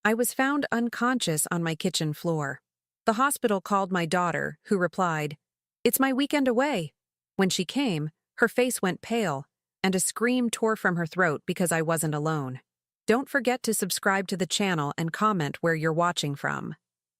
I was found unconscious on my kitchen floor. The hospital called my daughter, who replied, "It's my weekend away." When she came, her face went pale, and a scream tore from her throat because I wasn't alone. Don't forget to subscribe to the channel and comment where you're watching from.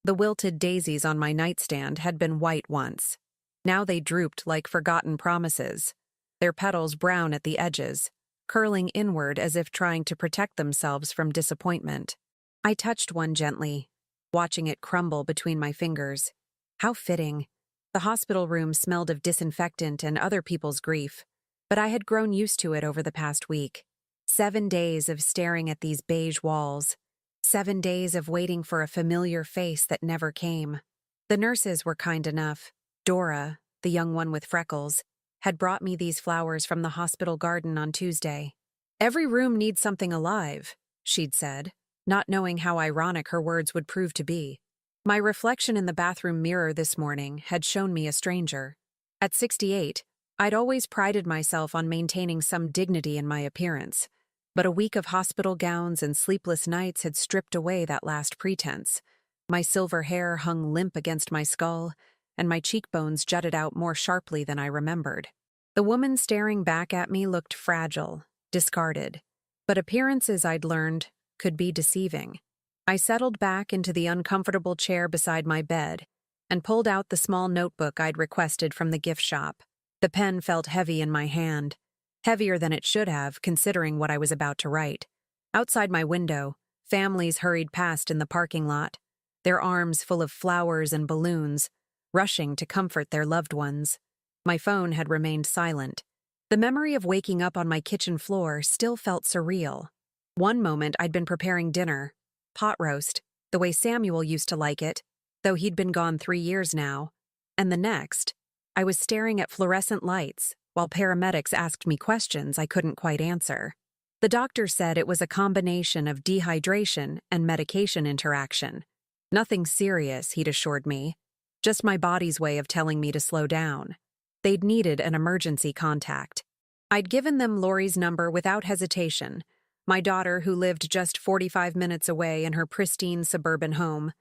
The wilted daisies on my nightstand had been white once. Now they drooped like forgotten promises, their petals brown at the edges, curling inward as if trying to protect themselves from disappointment. I touched one gently, watching it crumble between my fingers. How fitting. The hospital room smelled of disinfectant and other people's grief, but I had grown used to it over the past week. 7 days of staring at these beige walls. 7 days of waiting for a familiar face that never came. The nurses were kind enough. Dora, the young one with freckles, had brought me these flowers from the hospital garden on Tuesday. "Every room needs something alive," she'd said, not knowing how ironic her words would prove to be. My reflection in the bathroom mirror this morning had shown me a stranger. At 68, I'd always prided myself on maintaining some dignity in my appearance, but a week of hospital gowns and sleepless nights had stripped away that last pretense. My silver hair hung limp against my skull, and my cheekbones jutted out more sharply than I remembered. The woman staring back at me looked fragile, discarded, but appearances, I'd learned, could be deceiving. I settled back into the uncomfortable chair beside my bed and pulled out the small notebook I'd requested from the gift shop. The pen felt heavy in my hand, heavier than it should have, considering what I was about to write. Outside my window, families hurried past in the parking lot, their arms full of flowers and balloons, rushing to comfort their loved ones. My phone had remained silent. The memory of waking up on my kitchen floor still felt surreal. One moment I'd been preparing dinner, pot roast, the way Samuel used to like it, though he'd been gone 3 years now, and the next, I was staring at fluorescent lights while paramedics asked me questions I couldn't quite answer. The doctor said it was a combination of dehydration and medication interaction. Nothing serious, he'd assured me. Just my body's way of telling me to slow down. They'd needed an emergency contact. I'd given them Lori's number without hesitation, my daughter who lived just 45 minutes away in her pristine suburban home,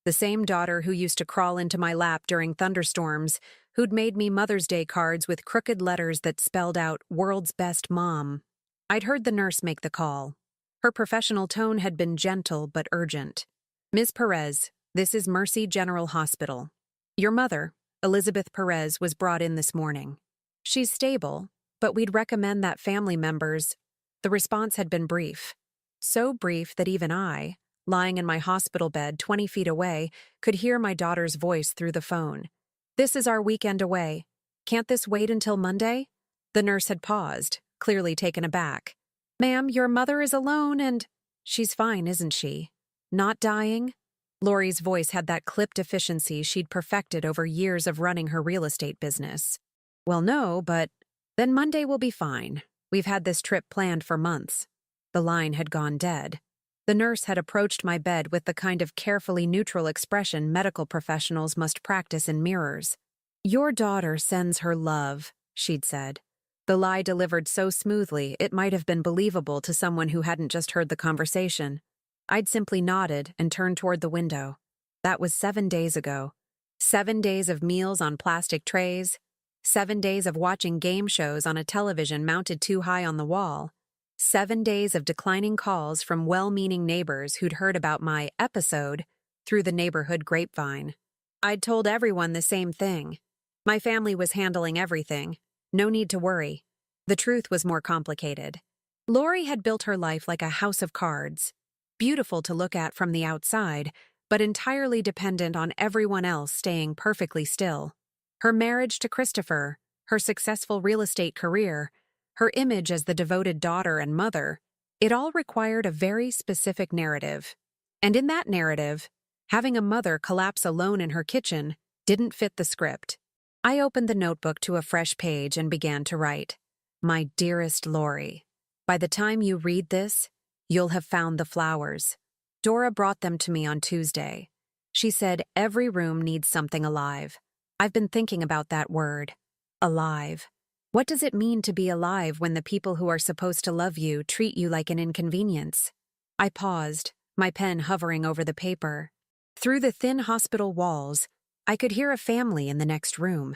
the same daughter who used to crawl into my lap during thunderstorms, who'd made me Mother's Day cards with crooked letters that spelled out "World's Best Mom." I'd heard the nurse make the call. Her professional tone had been gentle but urgent. "Ms. Perez, this is Mercy General Hospital. Your mother, Elizabeth Perez, was brought in this morning. She's stable, but we'd recommend that family members—" The response had been brief. So brief that even I, lying in my hospital bed 20 feet away, could hear my daughter's voice through the phone. "This is our weekend away. Can't this wait until Monday?" The nurse had paused, clearly taken aback. "Ma'am, your mother is alone and—" "She's fine, isn't she? Not dying?" Lori's voice had that clipped efficiency she'd perfected over years of running her real estate business. "Well, no, but then Monday will be fine. We've had this trip planned for months." The line had gone dead. The nurse had approached my bed with the kind of carefully neutral expression medical professionals must practice in mirrors. "Your daughter sends her love," she'd said. The lie delivered so smoothly it might have been believable to someone who hadn't just heard the conversation. I'd simply nodded and turned toward the window. That was 7 days ago. 7 days of meals on plastic trays. 7 days of watching game shows on a television mounted too high on the wall. 7 days of declining calls from well-meaning neighbors who'd heard about my episode through the neighborhood grapevine. I'd told everyone the same thing. My family was handling everything. No need to worry. The truth was more complicated. Lori had built her life like a house of cards. Beautiful to look at from the outside, but entirely dependent on everyone else staying perfectly still. Her marriage to Christopher, her successful real estate career, her image as the devoted daughter and mother, it all required a very specific narrative. And in that narrative, having a mother collapse alone in her kitchen didn't fit the script. I opened the notebook to a fresh page and began to write. "My dearest Lori, by the time you read this, you'll have found the flowers. Dora brought them to me on Tuesday. She said every room needs something alive. I've been thinking about that word. Alive. What does it mean to be alive when the people who are supposed to love you treat you like an inconvenience?" I paused, my pen hovering over the paper. Through the thin hospital walls, I could hear a family in the next room.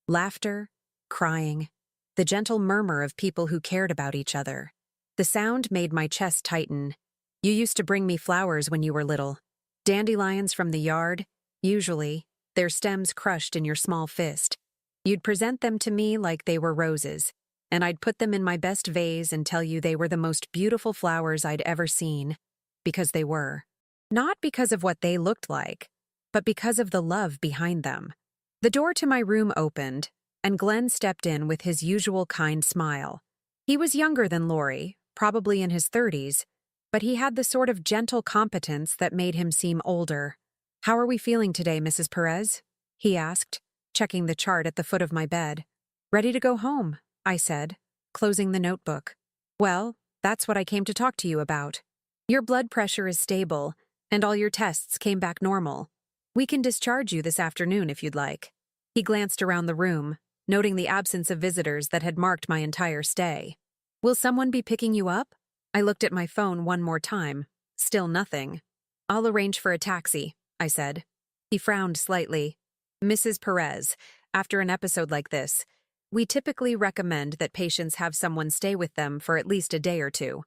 Laughter, crying, the gentle murmur of people who cared about each other. The sound made my chest tighten. You used to bring me flowers when you were little. Dandelions from the yard, usually, their stems crushed in your small fist. You'd present them to me like they were roses, and I'd put them in my best vase and tell you they were the most beautiful flowers I'd ever seen. Because they were. Not because of what they looked like, but because of the love behind them. The door to my room opened, and Glenn stepped in with his usual kind smile. He was younger than Lori, probably in his 30s, but he had the sort of gentle competence that made him seem older. "How are we feeling today, Mrs. Perez?" he asked, checking the chart at the foot of my bed. "Ready to go home," I said, closing the notebook. "Well, that's what I came to talk to you about. Your blood pressure is stable, and all your tests came back normal. We can discharge you this afternoon if you'd like." He glanced around the room, noting the absence of visitors that had marked my entire stay. "Will someone be picking you up?" I looked at my phone one more time. Still nothing. "I'll arrange for a taxi," I said. He frowned slightly. "Mrs. Perez, after an episode like this, we typically recommend that patients have someone stay with them for at least a day or two.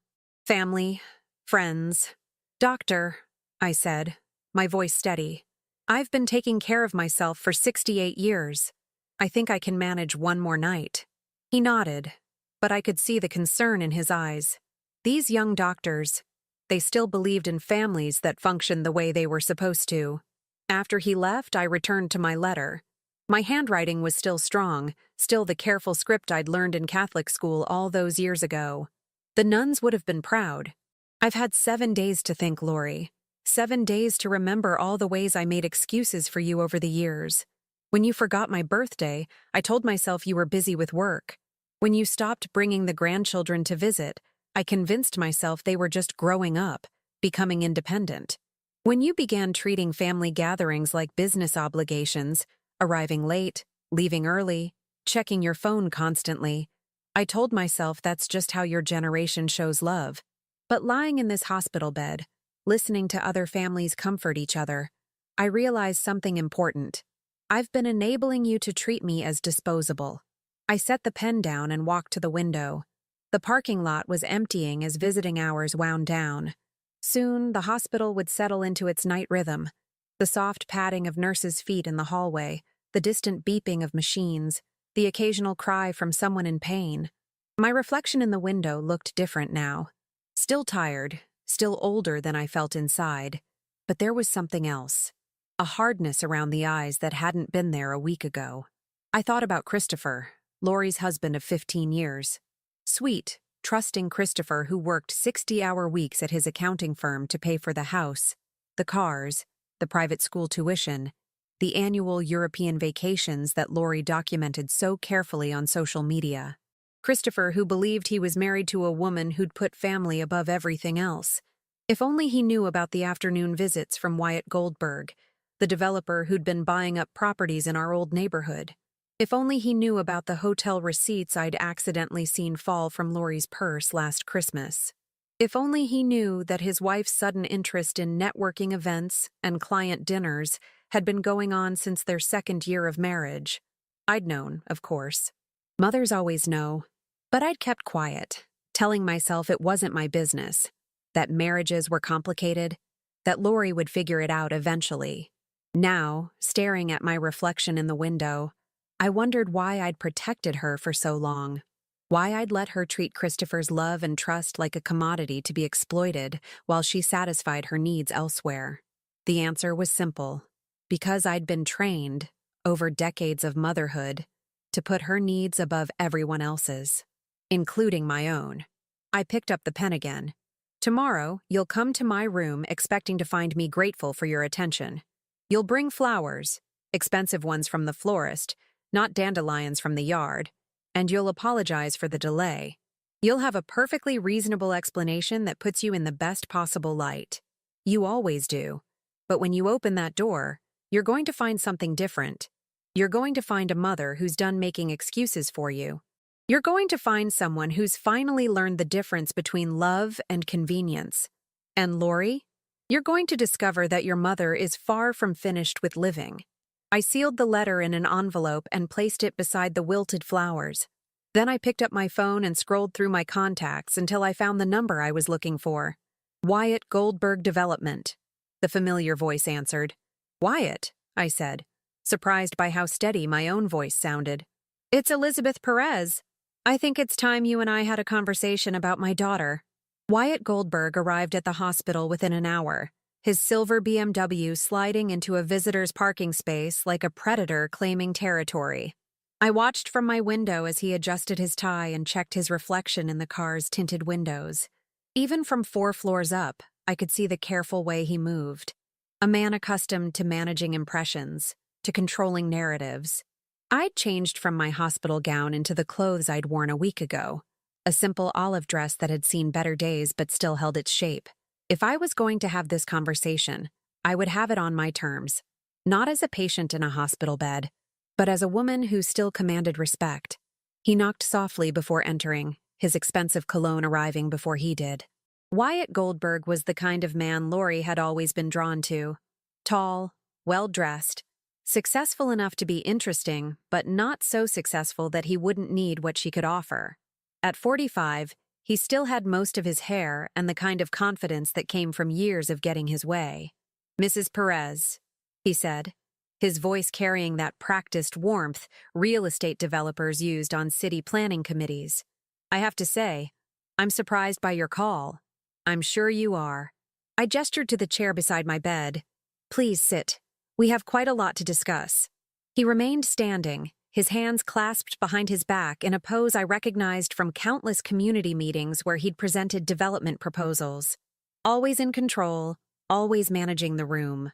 Family, friends." "Doctor," I said, my voice steady. "I've been taking care of myself for 68 years. I think I can manage one more night." He nodded, but I could see the concern in his eyes. These young doctors, they still believed in families that functioned the way they were supposed to. After he left, I returned to my letter. My handwriting was still strong, still the careful script I'd learned in Catholic school all those years ago. The nuns would have been proud. "I've had 7 days to think, Lori. 7 days to remember all the ways I made excuses for you over the years. When you forgot my birthday, I told myself you were busy with work. When you stopped bringing the grandchildren to visit, I convinced myself they were just growing up, becoming independent. When you began treating family gatherings like business obligations, arriving late, leaving early, checking your phone constantly, I told myself that's just how your generation shows love. But lying in this hospital bed, listening to other families comfort each other, I realized something important. I've been enabling you to treat me as disposable." I set the pen down and walked to the window. The parking lot was emptying as visiting hours wound down. Soon, the hospital would settle into its night rhythm. The soft padding of nurses' feet in the hallway, the distant beeping of machines, the occasional cry from someone in pain. My reflection in the window looked different now. Still tired, still older than I felt inside. But there was something else. A hardness around the eyes that hadn't been there a week ago. I thought about Christopher, Lori's husband of 15 years. Sweet, trusting Christopher who worked 60-hour weeks at his accounting firm to pay for the house, the cars, the private school tuition, the annual European vacations that Lori documented so carefully on social media. Christopher who believed he was married to a woman who'd put family above everything else. If only he knew about the afternoon visits from Wyatt Goldberg, the developer who'd been buying up properties in our old neighborhood. If only he knew about the hotel receipts I'd accidentally seen fall from Lori's purse last Christmas. If only he knew that his wife's sudden interest in networking events and client dinners had been going on since their 2nd year of marriage. I'd known, of course. Mothers always know. But I'd kept quiet, telling myself it wasn't my business, that marriages were complicated, that Lori would figure it out eventually. Now, staring at my reflection in the window, I wondered why I'd protected her for so long, why I'd let her treat Christopher's love and trust like a commodity to be exploited while she satisfied her needs elsewhere. The answer was simple. Because I'd been trained, over decades of motherhood, to put her needs above everyone else's, including my own. I picked up the pen again. "Tomorrow, you'll come to my room expecting to find me grateful for your attention. You'll bring flowers, expensive ones from the florist, not dandelions from the yard, and you'll apologize for the delay. You'll have a perfectly reasonable explanation that puts you in the best possible light. You always do. But when you open that door, you're going to find something different. You're going to find a mother who's done making excuses for you. You're going to find someone who's finally learned the difference between love and convenience. And Lori? You're going to discover that your mother is far from finished with living. I sealed the letter in an envelope and placed it beside the wilted flowers. Then I picked up my phone and scrolled through my contacts until I found the number I was looking for. Wyatt Goldberg Development. The familiar voice answered. Wyatt, I said, surprised by how steady my own voice sounded. It's Elizabeth Perez. I think it's time you and I had a conversation about my daughter. Wyatt Goldberg arrived at the hospital within an hour, his silver BMW sliding into a visitor's parking space like a predator claiming territory. I watched from my window as he adjusted his tie and checked his reflection in the car's tinted windows. Even from 4 floors up, I could see the careful way he moved. A man accustomed to managing impressions, to controlling narratives. I'd changed from my hospital gown into the clothes I'd worn a week ago, a simple olive dress that had seen better days but still held its shape. If I was going to have this conversation, I would have it on my terms, not as a patient in a hospital bed, but as a woman who still commanded respect. He knocked softly before entering, his expensive cologne arriving before he did. Wyatt Goldberg was the kind of man Lori had always been drawn to. Tall, well-dressed, successful enough to be interesting, but not so successful that he wouldn't need what she could offer. At 45, he still had most of his hair and the kind of confidence that came from years of getting his way. Mrs. Perez, he said, his voice carrying that practiced warmth real estate developers used on city planning committees. I have to say, I'm surprised by your call. I'm sure you are. I gestured to the chair beside my bed. Please sit. We have quite a lot to discuss. He remained standing, his hands clasped behind his back in a pose I recognized from countless community meetings where he'd presented development proposals. Always in control, always managing the room.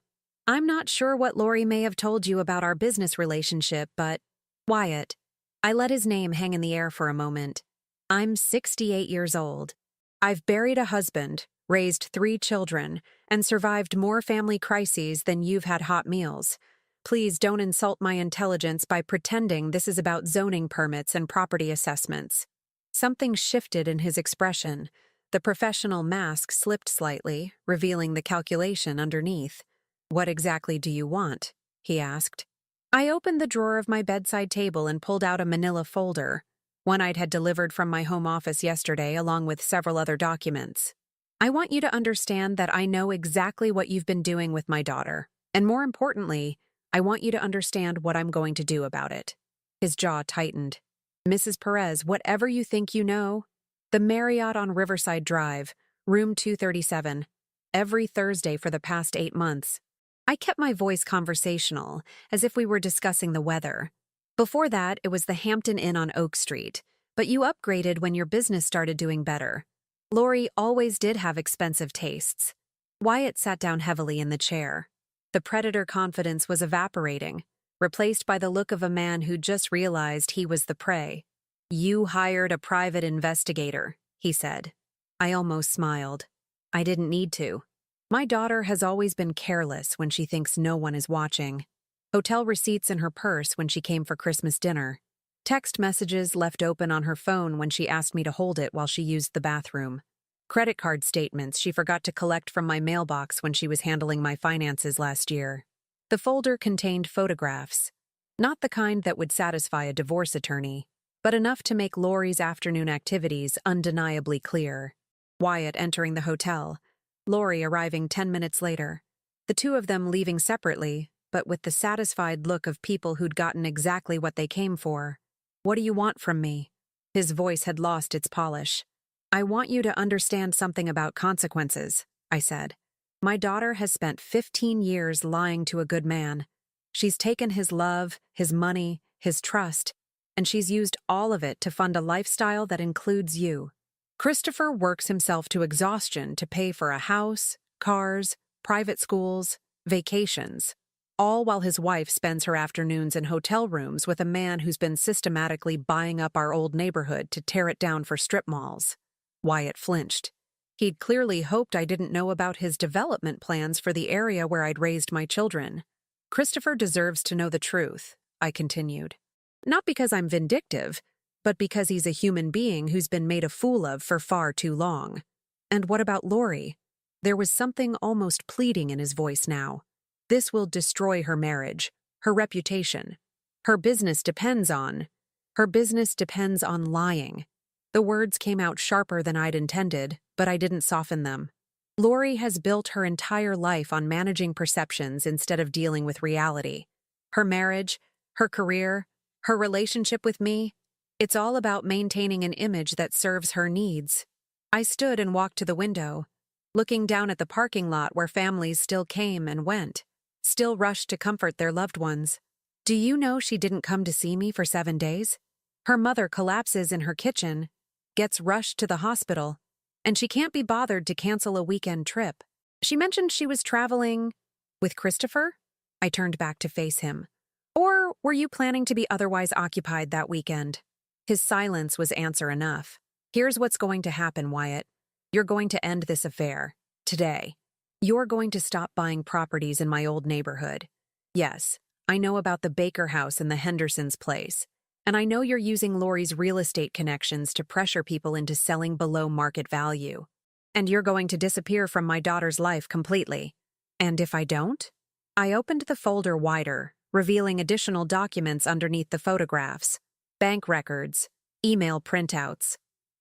I'm not sure what Lori may have told you about our business relationship, but Wyatt. I let his name hang in the air for a moment. I'm 68 years old. I've buried a husband, raised 3 children, and survived more family crises than you've had hot meals. Please don't insult my intelligence by pretending this is about zoning permits and property assessments. Something shifted in his expression. The professional mask slipped slightly, revealing the calculation underneath. What exactly do you want? He asked. I opened the drawer of my bedside table and pulled out a manila folder, one I'd had delivered from my home office yesterday along with several other documents. I want you to understand that I know exactly what you've been doing with my daughter, and more importantly, I want you to understand what I'm going to do about it. His jaw tightened. Mrs. Perez, whatever you think you know, the Marriott on Riverside Drive, room 237, every Thursday for the past 8 months. I kept my voice conversational, as if we were discussing the weather. Before that, it was the Hampton Inn on Oak Street, but you upgraded when your business started doing better. Lori always did have expensive tastes. Wyatt sat down heavily in the chair. The predator confidence was evaporating, replaced by the look of a man who just realized he was the prey. You hired a private investigator, he said. I almost smiled. I didn't need to. My daughter has always been careless when she thinks no one is watching. Hotel receipts in her purse when she came for Christmas dinner. Text messages left open on her phone when she asked me to hold it while she used the bathroom. Credit card statements she forgot to collect from my mailbox when she was handling my finances last year. The folder contained photographs. Not the kind that would satisfy a divorce attorney, but enough to make Lori's afternoon activities undeniably clear. Wyatt entering the hotel, Lori arriving 10 minutes later. The two of them leaving separately, but with the satisfied look of people who'd gotten exactly what they came for. What do you want from me? His voice had lost its polish. I want you to understand something about consequences, I said. My daughter has spent 15 years lying to a good man. She's taken his love, his money, his trust, and she's used all of it to fund a lifestyle that includes you. Christopher works himself to exhaustion to pay for a house, cars, private schools, vacations, all while his wife spends her afternoons in hotel rooms with a man who's been systematically buying up our old neighborhood to tear it down for strip malls. Wyatt flinched. He'd clearly hoped I didn't know about his development plans for the area where I'd raised my children. Christopher deserves to know the truth, I continued. Not because I'm vindictive, but because he's a human being who's been made a fool of for far too long. And what about Lori? There was something almost pleading in his voice now. This will destroy her marriage, her reputation. Her business depends on lying. The words came out sharper than I'd intended, but I didn't soften them. Lori has built her entire life on managing perceptions instead of dealing with reality. Her marriage, her career, her relationship with me, it's all about maintaining an image that serves her needs. I stood and walked to the window, looking down at the parking lot where families still came and went, still rushed to comfort their loved ones. Do you know she didn't come to see me for 7 days? Her mother collapses in her kitchen, gets rushed to the hospital, and she can't be bothered to cancel a weekend trip. She mentioned she was traveling with Christopher? I turned back to face him. Or were you planning to be otherwise occupied that weekend? His silence was answer enough. Here's what's going to happen, Wyatt. You're going to end this affair. Today. You're going to stop buying properties in my old neighborhood. Yes, I know about the Baker house and the Hendersons' place. And I know you're using Lori's real estate connections to pressure people into selling below market value. And you're going to disappear from my daughter's life completely. And if I don't? I opened the folder wider, revealing additional documents underneath the photographs. Bank records, email printouts,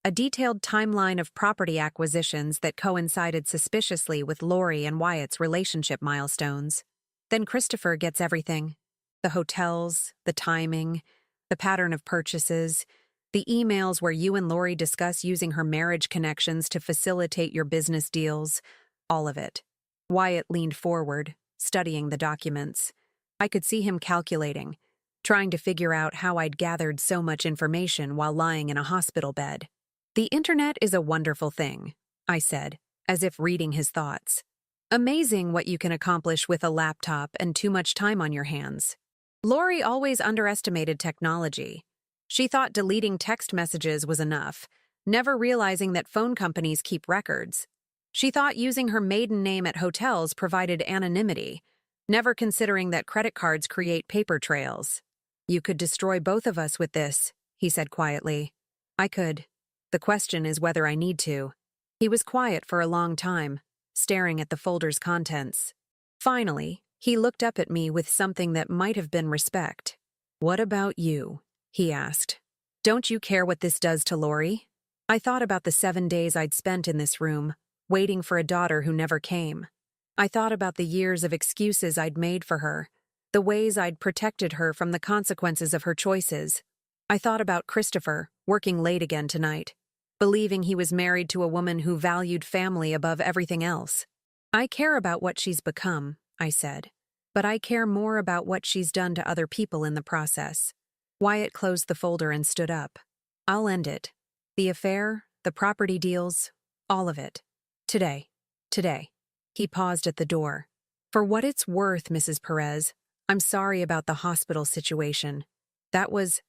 a detailed timeline of property acquisitions that coincided suspiciously with Lori and Wyatt's relationship milestones. Then Christopher gets everything. The hotels, the timing, the pattern of purchases, the emails where you and Lori discuss using her marriage connections to facilitate your business deals, all of it. Wyatt leaned forward, studying the documents. I could see him calculating, trying to figure out how I'd gathered so much information while lying in a hospital bed. The internet is a wonderful thing, I said, as if reading his thoughts. Amazing what you can accomplish with a laptop and too much time on your hands. Lori always underestimated technology. She thought deleting text messages was enough, never realizing that phone companies keep records. She thought using her maiden name at hotels provided anonymity, never considering that credit cards create paper trails. You could destroy both of us with this, he said quietly. I could. The question is whether I need to. He was quiet for a long time, staring at the folder's contents. Finally, he looked up at me with something that might have been respect. What about you? He asked. Don't you care what this does to Lori? I thought about the 7 days I'd spent in this room, waiting for a daughter who never came. I thought about the years of excuses I'd made for her, the ways I'd protected her from the consequences of her choices. I thought about Christopher, working late again tonight, believing he was married to a woman who valued family above everything else. I care about what she's become, I said, but I care more about what she's done to other people in the process. Wyatt closed the folder and stood up. I'll end it. The affair, the property deals, all of it. Today. He paused at the door. For what it's worth, Mrs. Perez, I'm sorry about the hospital situation. That was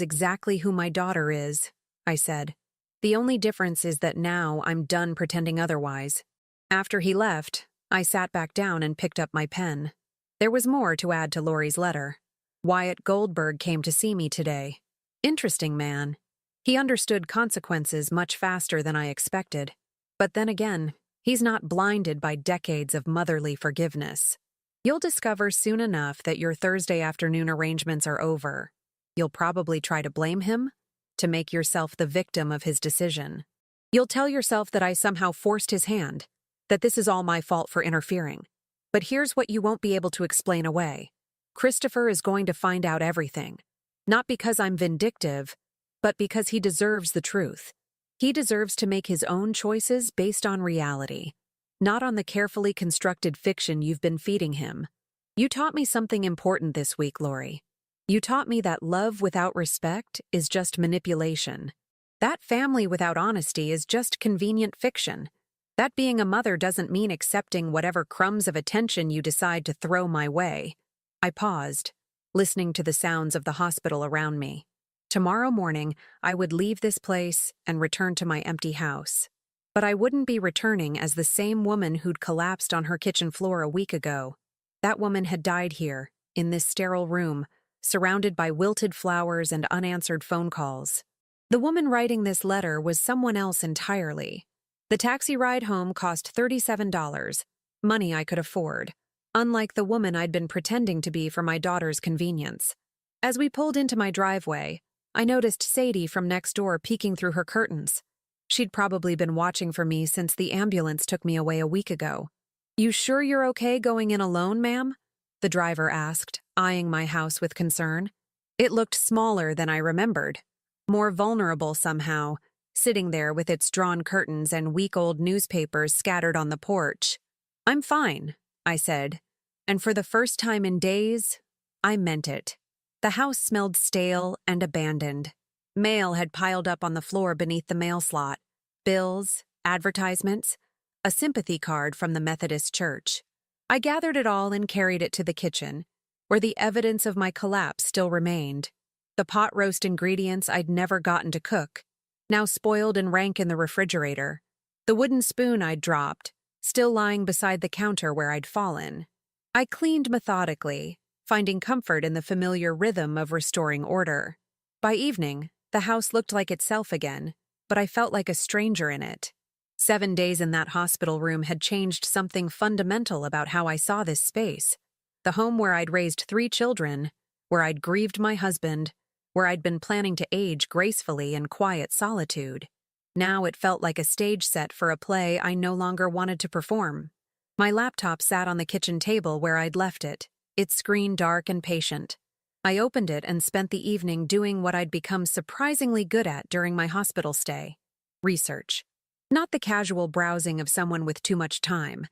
exactly who my daughter is, I said. The only difference is that now I'm done pretending otherwise. After he left, I sat back down and picked up my pen. There was more to add to Lori's letter. Wyatt Goldberg came to see me today. Interesting man. He understood consequences much faster than I expected. But then again, he's not blinded by decades of motherly forgiveness. You'll discover soon enough that your Thursday afternoon arrangements are over. You'll probably try to blame him, to make yourself the victim of his decision. You'll tell yourself that I somehow forced his hand, that this is all my fault for interfering. But here's what you won't be able to explain away. Christopher is going to find out everything. Not because I'm vindictive, but because he deserves the truth. He deserves to make his own choices based on reality, not on the carefully constructed fiction you've been feeding him. You taught me something important this week, Lori. You taught me that love without respect is just manipulation. That family without honesty is just convenient fiction. That being a mother doesn't mean accepting whatever crumbs of attention you decide to throw my way. I paused, listening to the sounds of the hospital around me. Tomorrow morning, I would leave this place and return to my empty house. But I wouldn't be returning as the same woman who'd collapsed on her kitchen floor a week ago. That woman had died here, in this sterile room, surrounded by wilted flowers and unanswered phone calls. The woman writing this letter was someone else entirely. The taxi ride home cost $37, money I could afford, unlike the woman I'd been pretending to be for my daughter's convenience. As we pulled into my driveway, I noticed Sadie from next door peeking through her curtains. She'd probably been watching for me since the ambulance took me away a week ago. "You sure you're okay going in alone, ma'am?" the driver asked, eyeing my house with concern. It looked smaller than I remembered, more vulnerable somehow, sitting there with its drawn curtains and week-old newspapers scattered on the porch. "I'm fine," I said, and for the first time in days, I meant it. The house smelled stale and abandoned. Mail had piled up on the floor beneath the mail slot. Bills, advertisements, a sympathy card from the Methodist church. I gathered it all and carried it to the kitchen, where the evidence of my collapse still remained. The pot roast ingredients I'd never gotten to cook, now spoiled and rank in the refrigerator. The wooden spoon I'd dropped, still lying beside the counter where I'd fallen. I cleaned methodically, finding comfort in the familiar rhythm of restoring order. By evening, the house looked like itself again, but I felt like a stranger in it. 7 days in that hospital room had changed something fundamental about how I saw this space. The home where I'd raised 3 children, where I'd grieved my husband, where I'd been planning to age gracefully in quiet solitude. Now it felt like a stage set for a play I no longer wanted to perform. My laptop sat on the kitchen table where I'd left it, its screen dark and patient. I opened it and spent the evening doing what I'd become surprisingly good at during my hospital stay: research. Not the casual browsing of someone with too much time,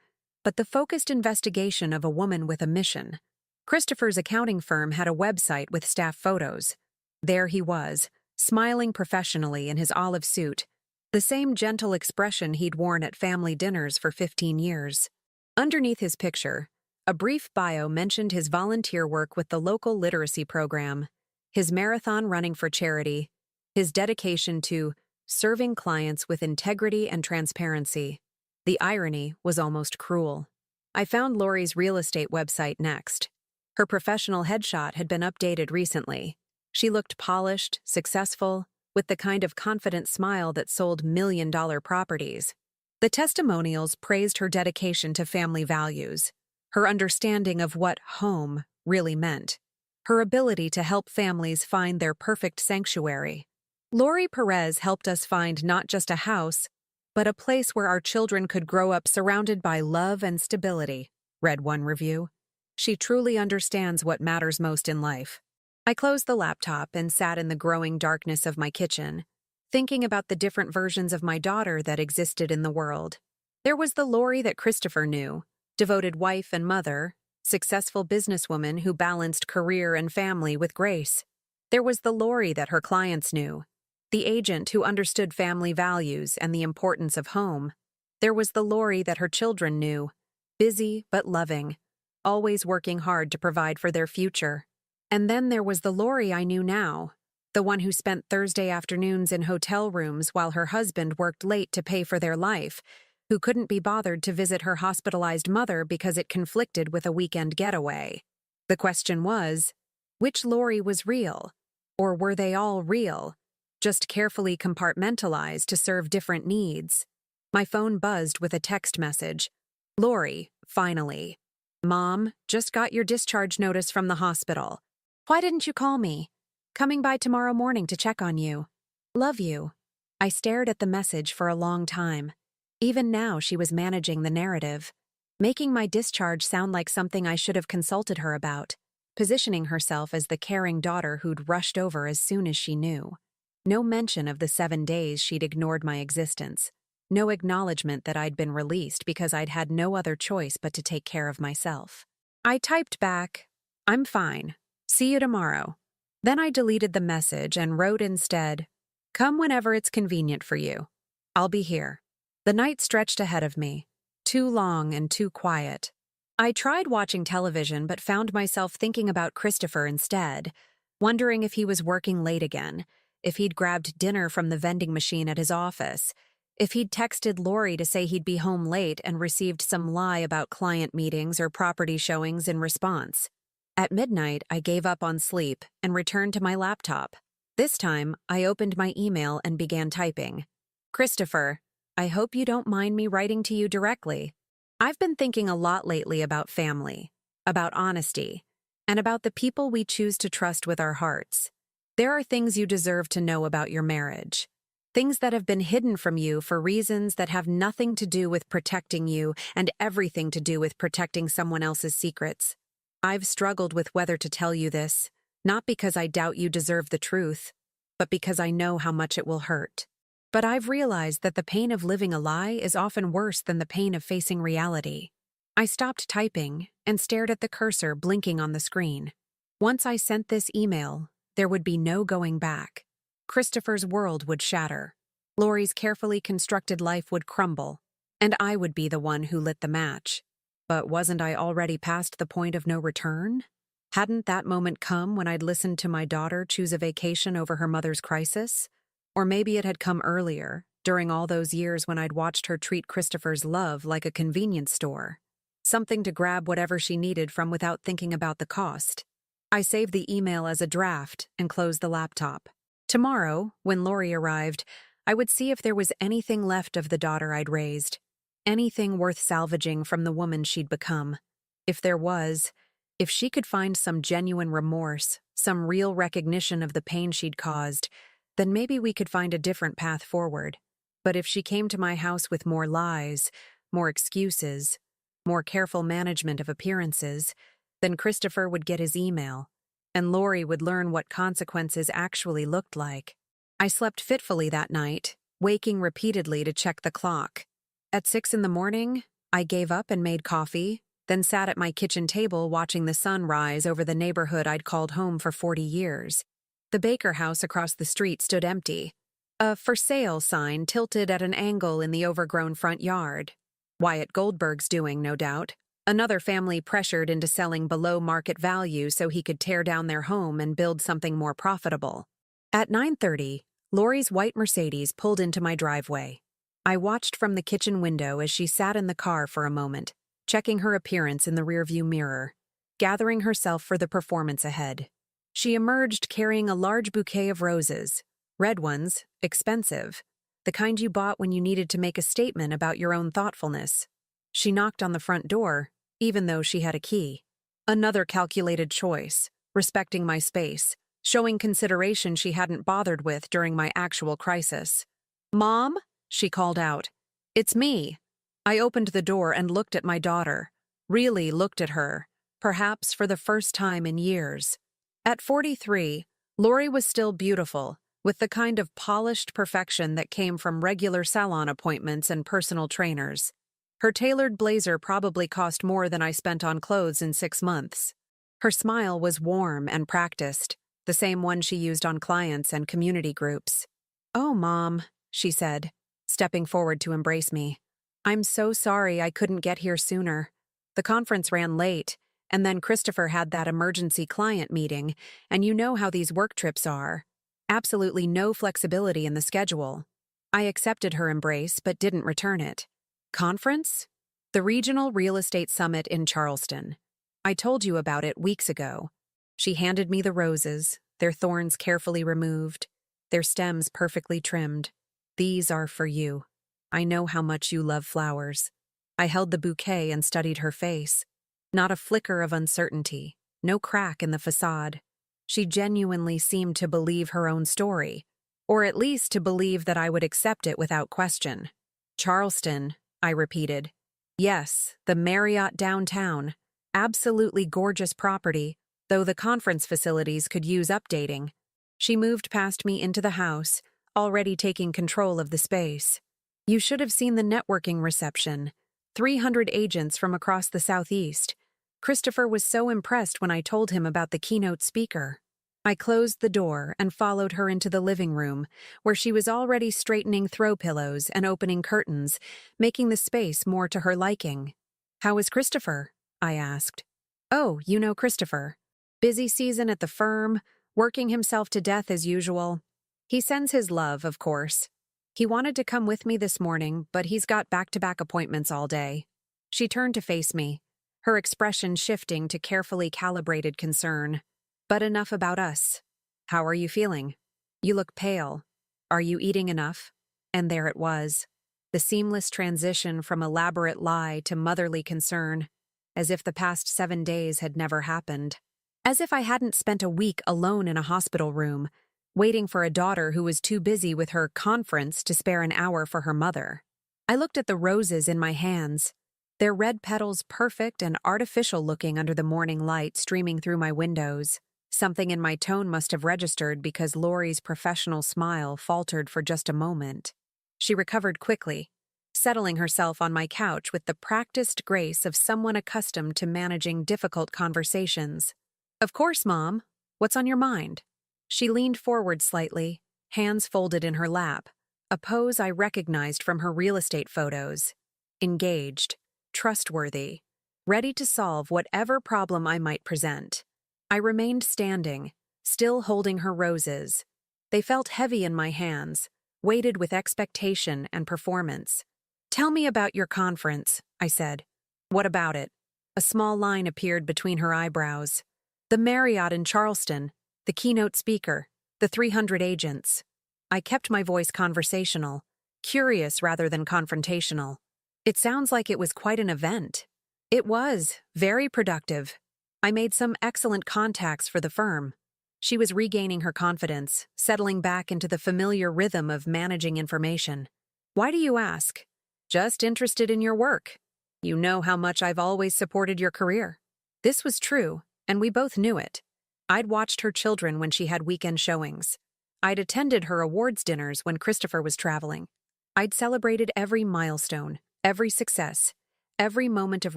but the focused investigation of a woman with a mission. Christopher's accounting firm had a website with staff photos. There he was, smiling professionally in his olive suit, the same gentle expression he'd worn at family dinners for 15 years. Underneath his picture, a brief bio mentioned his volunteer work with the local literacy program, his marathon running for charity, his dedication to serving clients with integrity and transparency. The irony was almost cruel. I found Lori's real estate website next. Her professional headshot had been updated recently. She looked polished, successful, with the kind of confident smile that sold million-dollar properties. The testimonials praised her dedication to family values, her understanding of what home really meant, her ability to help families find their perfect sanctuary. Lori Perez helped us find not just a house, but a place where our children could grow up surrounded by love and stability, read one review. She truly understands what matters most in life. I closed the laptop and sat in the growing darkness of my kitchen, thinking about the different versions of my daughter that existed in the world. There was the Lori that Christopher knew, devoted wife and mother, successful businesswoman who balanced career and family with grace. There was the Lori that her clients knew, the agent who understood family values and the importance of home. There was the Lori that her children knew, busy but loving, always working hard to provide for their future. And then there was the Lori I knew now, the one who spent Thursday afternoons in hotel rooms while her husband worked late to pay for their life, who couldn't be bothered to visit her hospitalized mother because it conflicted with a weekend getaway. The question was, which Lori was real? Or were they all real, just carefully compartmentalized to serve different needs? My phone buzzed with a text message. "Lori, finally. Mom, just got your discharge notice from the hospital. Why didn't you call me? Coming by tomorrow morning to check on you. Love you." I stared at the message for a long time. Even now she was managing the narrative, making my discharge sound like something I should have consulted her about, positioning herself as the caring daughter who'd rushed over as soon as she knew. No mention of the 7 days she'd ignored my existence. No acknowledgement that I'd been released because I'd had no other choice but to take care of myself. I typed back, "I'm fine. See you tomorrow." Then I deleted the message and wrote instead, "Come whenever it's convenient for you. I'll be here." The night stretched ahead of me, too long and too quiet. I tried watching television but found myself thinking about Christopher instead, wondering if he was working late again, if he'd grabbed dinner from the vending machine at his office, if he'd texted Lori to say he'd be home late and received some lie about client meetings or property showings in response. At midnight, I gave up on sleep and returned to my laptop. This time, I opened my email and began typing. "Christopher, I hope you don't mind me writing to you directly. I've been thinking a lot lately about family, about honesty, and about the people we choose to trust with our hearts. There are things you deserve to know about your marriage. Things that have been hidden from you for reasons that have nothing to do with protecting you and everything to do with protecting someone else's secrets. I've struggled with whether to tell you this, not because I doubt you deserve the truth, but because I know how much it will hurt. But I've realized that the pain of living a lie is often worse than the pain of facing reality. I stopped typing and stared at the cursor blinking on the screen. Once I sent this email, there would be no going back. Christopher's world would shatter. Lori's carefully constructed life would crumble, and I would be the one who lit the match. But wasn't I already past the point of no return? Hadn't that moment come when I'd listened to my daughter choose a vacation over her mother's crisis? Or maybe it had come earlier, during all those years when I'd watched her treat Christopher's love like a convenience store. Something to grab whatever she needed from without thinking about the cost. I saved the email as a draft and closed the laptop. Tomorrow, when Lori arrived, I would see if there was anything left of the daughter I'd raised. Anything worth salvaging from the woman she'd become. If there was, if she could find some genuine remorse, some real recognition of the pain she'd caused, then maybe we could find a different path forward. But if she came to my house with more lies, more excuses, more careful management of appearances, then Christopher would get his email, and Lori would learn what consequences actually looked like. I slept fitfully that night, waking repeatedly to check the clock. At 6 a.m, I gave up and made coffee, then sat at my kitchen table watching the sun rise over the neighborhood I'd called home for 40 years. The Baker house across the street stood empty. A "for sale" sign tilted at an angle in the overgrown front yard. Wyatt Goldberg's doing, no doubt. Another family pressured into selling below market value so he could tear down their home and build something more profitable. At 9:30, Lori's white Mercedes pulled into my driveway. I watched from the kitchen window as she sat in the car for a moment, checking her appearance in the rearview mirror, gathering herself for the performance ahead. She emerged carrying a large bouquet of roses, red ones, expensive, the kind you bought when you needed to make a statement about your own thoughtfulness. She knocked on the front door, even though she had a key. Another calculated choice, respecting my space, showing consideration she hadn't bothered with during my actual crisis. "Mom?" she called out. "It's me." I opened the door and looked at my daughter, really looked at her, perhaps for the first time in years. At 43, Lori was still beautiful, with the kind of polished perfection that came from regular salon appointments and personal trainers. Her tailored blazer probably cost more than I spent on clothes in 6 months. Her smile was warm and practiced, the same one she used on clients and community groups. "Oh, Mom," she said, stepping forward to embrace me. "I'm so sorry I couldn't get here sooner. The conference ran late, and then Christopher had that emergency client meeting, and you know how these work trips are. Absolutely no flexibility in the schedule." I accepted her embrace but didn't return it. Conference? The Regional Real Estate Summit in Charleston. I told you about it weeks ago. She handed me the roses, their thorns carefully removed, their stems perfectly trimmed. "These are for you. I know how much you love flowers." I held the bouquet and studied her face. Not a flicker of uncertainty, no crack in the facade. She genuinely seemed to believe her own story, or at least to believe that I would accept it without question. "Charleston," I repeated. "Yes, the Marriott downtown. Absolutely gorgeous property, though the conference facilities could use updating." She moved past me into the house, already taking control of the space. "You should have seen the networking reception. 300 agents from across the Southeast. Christopher was so impressed when I told him about the keynote speaker." I closed the door and followed her into the living room, where she was already straightening throw pillows and opening curtains, making the space more to her liking. "How is Christopher?" I asked. "Oh, you know Christopher. Busy season at the firm, working himself to death as usual. He sends his love, of course. He wanted to come with me this morning, but he's got back-to-back appointments all day." She turned to face me, her expression shifting to carefully calibrated concern. "But enough about us. How are you feeling? You look pale. Are you eating enough?" And there it was. the seamless transition from elaborate lie to motherly concern, as if the past 7 days had never happened. As if I hadn't spent a week alone in a hospital room, waiting for a daughter who was too busy with her conference to spare an hour for her mother. I looked at the roses in my hands, their red petals perfect and artificial looking under the morning light streaming through my windows. Something in my tone must have registered because Lori's professional smile faltered for just a moment. She recovered quickly, settling herself on my couch with the practiced grace of someone accustomed to managing difficult conversations. "Of course, Mom. What's on your mind?" She leaned forward slightly, hands folded in her lap, a pose I recognized from her real estate photos. Engaged, trustworthy, ready to solve whatever problem I might present. I remained standing, still holding her roses. They felt heavy in my hands, weighted with expectation and performance. "Tell me about your conference," I said. "What about it?" A small line appeared between her eyebrows. "The Marriott in Charleston, the keynote speaker, the 300 agents." I kept my voice conversational, curious rather than confrontational. "It sounds like it was quite an event." It was, very productive. I made some excellent contacts for the firm. She was regaining her confidence, settling back into the familiar rhythm of managing information. "Why do you ask?" "Just interested in your work. You know how much I've always supported your career." This was true, and we both knew it. I'd watched her children when she had weekend showings. I'd attended her awards dinners when Christopher was traveling. I'd celebrated every milestone, every success, every moment of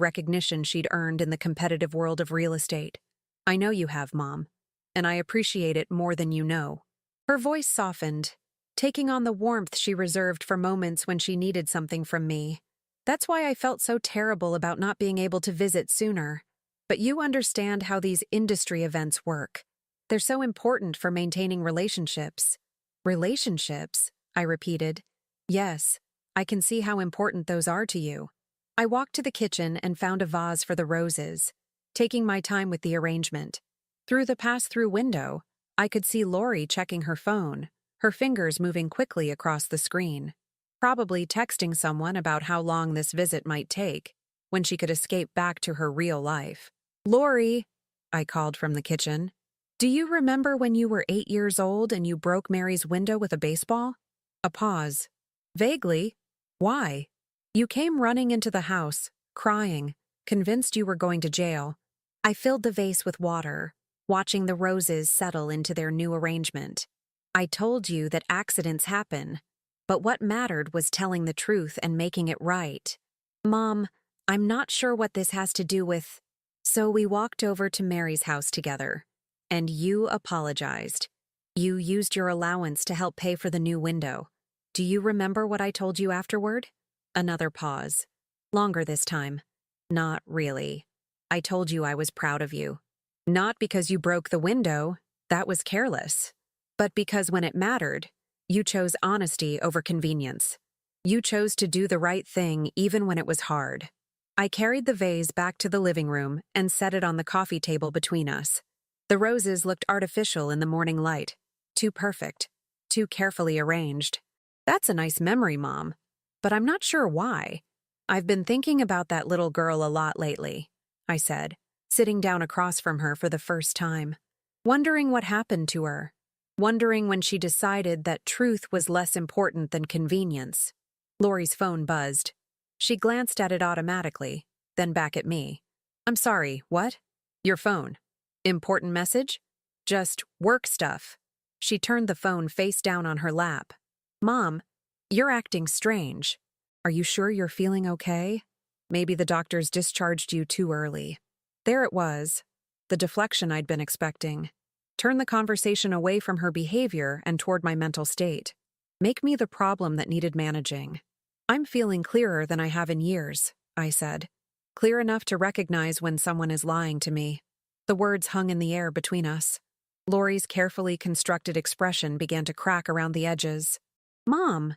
recognition she'd earned in the competitive world of real estate. "I know you have, Mom, and I appreciate it more than you know." Her voice softened, taking on the warmth she reserved for moments when she needed something from me. "That's why I felt so terrible about not being able to visit sooner. But you understand how these industry events work. They're so important for maintaining relationships." "Relationships?" I repeated. "Yes, I can see how important those are to you." I walked to the kitchen and found a vase for the roses, taking my time with the arrangement. Through the pass-through window, I could see Lori checking her phone, her fingers moving quickly across the screen. Probably texting someone about how long this visit might take, when she could escape back to her real life. "Lori," I called from the kitchen, "do you remember when you were 8 years old and you broke Mary's window with a baseball?" A pause. "Vaguely. Why?" "You came running into the house, crying, convinced you were going to jail." I filled the vase with water, watching the roses settle into their new arrangement. "I told you that accidents happen, but what mattered was telling the truth and making it right." "Mom, I'm not sure what this has to do with..." "So we walked over to Mary's house together, and you apologized. You used your allowance to help pay for the new window. Do you remember what I told you afterward?" Another pause. Longer this time. "Not really. I told you I was proud of you. Not because you broke the window, that was careless, but because when it mattered, you chose honesty over convenience. You chose to do the right thing even when it was hard." I carried the vase back to the living room and set it on the coffee table between us. The roses looked artificial in the morning light. Too perfect. Too carefully arranged. "That's a nice memory, Mom. But I'm not sure why." "I've been thinking about that little girl a lot lately," I said, sitting down across from her for the first time. Wondering what happened to her. Wondering when she decided that truth was less important than convenience. Lori's phone buzzed. She glanced at it automatically, then back at me. "I'm sorry, what?" "Your phone. Important message?" "Just work stuff." She turned the phone face down on her lap. "Mom, you're acting strange. Are you sure you're feeling okay? Maybe the doctors discharged you too early." There it was, the deflection I'd been expecting. Turn the conversation away from her behavior and toward my mental state. Make me the problem that needed managing. "I'm feeling clearer than I have in years," I said. Clear enough to recognize when someone is lying to me. The words hung in the air between us. Lori's carefully constructed expression began to crack around the edges. "Mom,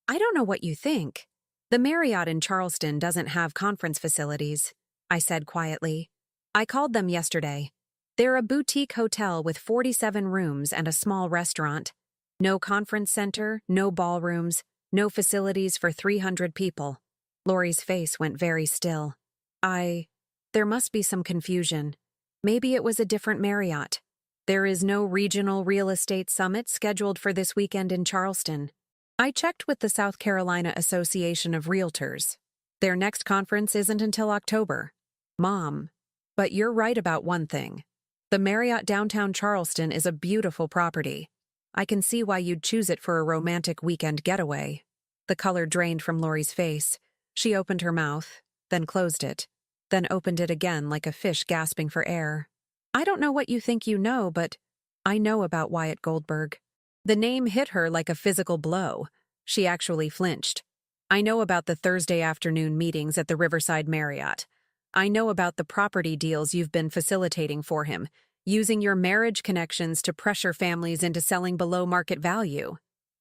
I don't know what you think. The Marriott in Charleston doesn't have conference facilities," I said quietly. "I called them yesterday. They're a boutique hotel with 47 rooms and a small restaurant. No conference center, no ballrooms, No facilities for 300 people. Lori's face went very still. There must be some confusion. Maybe it was a different Marriott. There is no regional real estate summit scheduled for this weekend in Charleston. I checked with the South Carolina Association of Realtors. Their next conference isn't until October. Mom, but you're right about one thing. The Marriott downtown Charleston is a beautiful property. I can see why you'd choose it for a romantic weekend getaway. The color drained from Lori's face. She opened her mouth, then closed it, then opened it again like a fish gasping for air. I don't know what you think you know, but I know about Wyatt Goldberg. The name hit her like a physical blow. She actually flinched. I know about the Thursday afternoon meetings at the Riverside Marriott. I know about the property deals you've been facilitating for him, using your marriage connections to pressure families into selling below market value.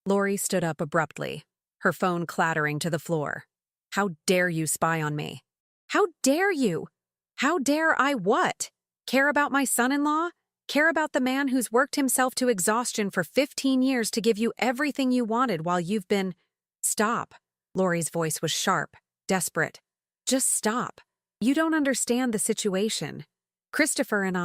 Lori stood up abruptly, her phone clattering to the floor. How dare you spy on me? How dare you? How dare I what? Care about my son-in-law? Care about the man who's worked himself to exhaustion for 15 years to give you everything you wanted while you've been— Stop. Lori's voice was sharp, desperate. Just stop. You don't understand the situation. Christopher and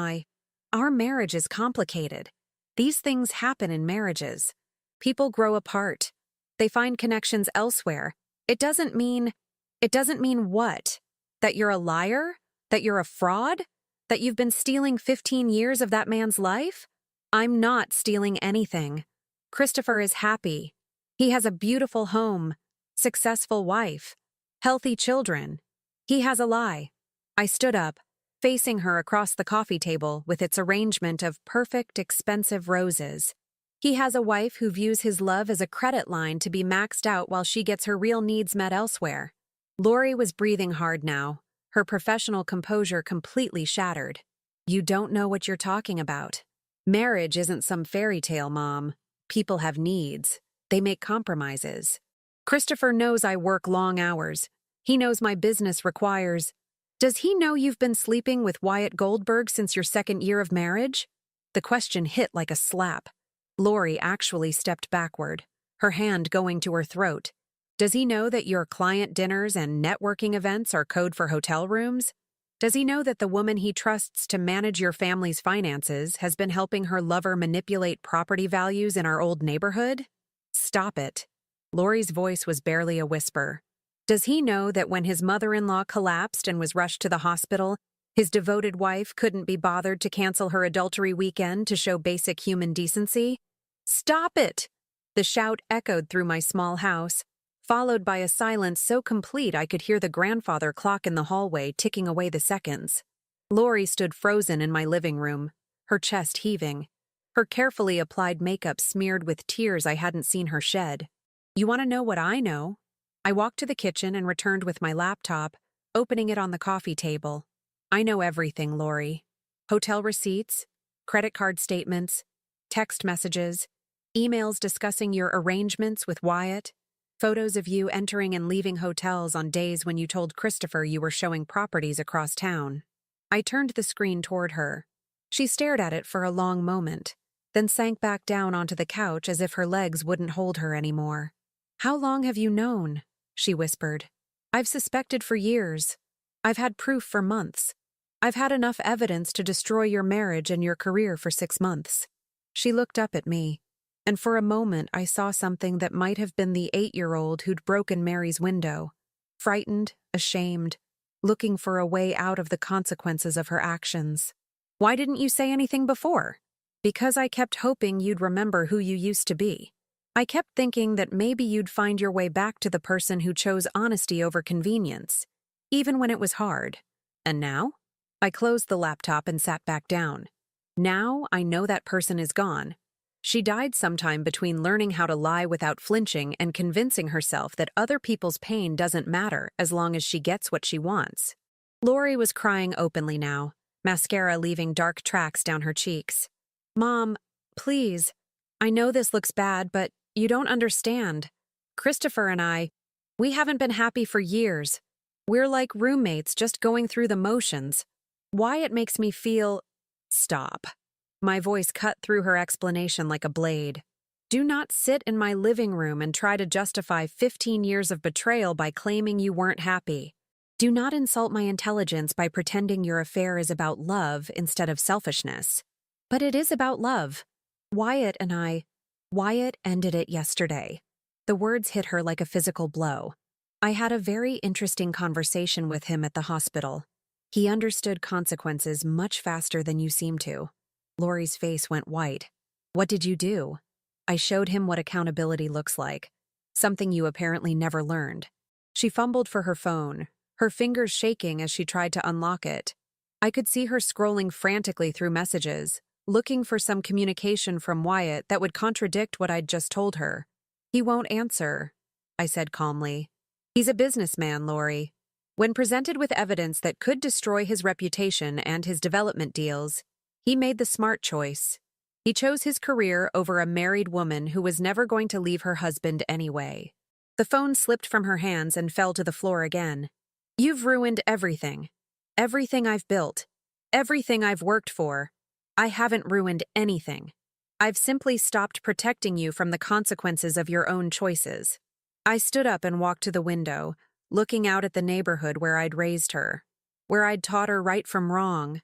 our marriage is complicated. These things happen in marriages. People grow apart. They find connections elsewhere. It doesn't mean what? That you're a liar? That you're a fraud? That you've been stealing 15 years of that man's life? I'm not stealing anything. Christopher is happy. He has a beautiful home, successful wife, healthy children. He has a lie. I stood up, facing her across the coffee table with its arrangement of perfect, expensive roses. He has a wife who views his love as a credit line to be maxed out while she gets her real needs met elsewhere. Lori was breathing hard now, her professional composure completely shattered. You don't know what you're talking about. Marriage isn't some fairy tale, Mom. People have needs. They make compromises. Christopher knows I work long hours. He knows my business requires— Does he know you've been sleeping with Wyatt Goldberg since your second year of marriage? The question hit like a slap. Lori actually stepped backward, her hand going to her throat. Does he know that your client dinners and networking events are code for hotel rooms? Does he know that the woman he trusts to manage your family's finances has been helping her lover manipulate property values in our old neighborhood? Stop it. Lori's voice was barely a whisper. Does he know that when his mother-in-law collapsed and was rushed to the hospital, his devoted wife couldn't be bothered to cancel her adultery weekend to show basic human decency? Stop it! The shout echoed through my small house, followed by a silence so complete I could hear the grandfather clock in the hallway ticking away the seconds. Lori stood frozen in my living room, her chest heaving, her carefully applied makeup smeared with tears I hadn't seen her shed. You want to know what I know? I walked to the kitchen and returned with my laptop, opening it on the coffee table. I know everything, Lori. Hotel receipts, credit card statements, text messages, emails discussing your arrangements with Wyatt, photos of you entering and leaving hotels on days when you told Christopher you were showing properties across town. I turned the screen toward her. She stared at it for a long moment, then sank back down onto the couch as if her legs wouldn't hold her anymore. How long have you known? She whispered. I've suspected for years. I've had proof for months. I've had enough evidence to destroy your marriage and your career for 6 months. She looked up at me, and for a moment I saw something that might have been the 8-year-old who'd broken Mary's window, frightened, ashamed, looking for a way out of the consequences of her actions. Why didn't you say anything before? Because I kept hoping you'd remember who you used to be. I kept thinking that maybe you'd find your way back to the person who chose honesty over convenience, even when it was hard. And now? I closed the laptop and sat back down. Now I know that person is gone. She died sometime between learning how to lie without flinching and convincing herself that other people's pain doesn't matter as long as she gets what she wants. Lori was crying openly now, mascara leaving dark tracks down her cheeks. Mom, please. I know this looks bad, but you don't understand. Christopher and we haven't been happy for years. We're like roommates just going through the motions. Wyatt makes me feel— Stop. My voice cut through her explanation like a blade. Do not sit in my living room and try to justify 15 years of betrayal by claiming you weren't happy. Do not insult my intelligence by pretending your affair is about love instead of selfishness. But it is about love. Wyatt ended it yesterday. The words hit her like a physical blow. I had a very interesting conversation with him at the hospital. He understood consequences much faster than you seem to. Lori's face went white. What did you do? I showed him what accountability looks like, something you apparently never learned. She fumbled for her phone, her fingers shaking as she tried to unlock it. I could see her scrolling frantically through messages, looking for some communication from Wyatt that would contradict what I'd just told her. He won't answer, I said calmly. He's a businessman, Lori. When presented with evidence that could destroy his reputation and his development deals, he made the smart choice. He chose his career over a married woman who was never going to leave her husband anyway. The phone slipped from her hands and fell to the floor again. You've ruined everything. Everything I've built. Everything I've worked for. I haven't ruined anything. I've simply stopped protecting you from the consequences of your own choices. I stood up and walked to the window, looking out at the neighborhood where I'd raised her, where I'd taught her right from wrong,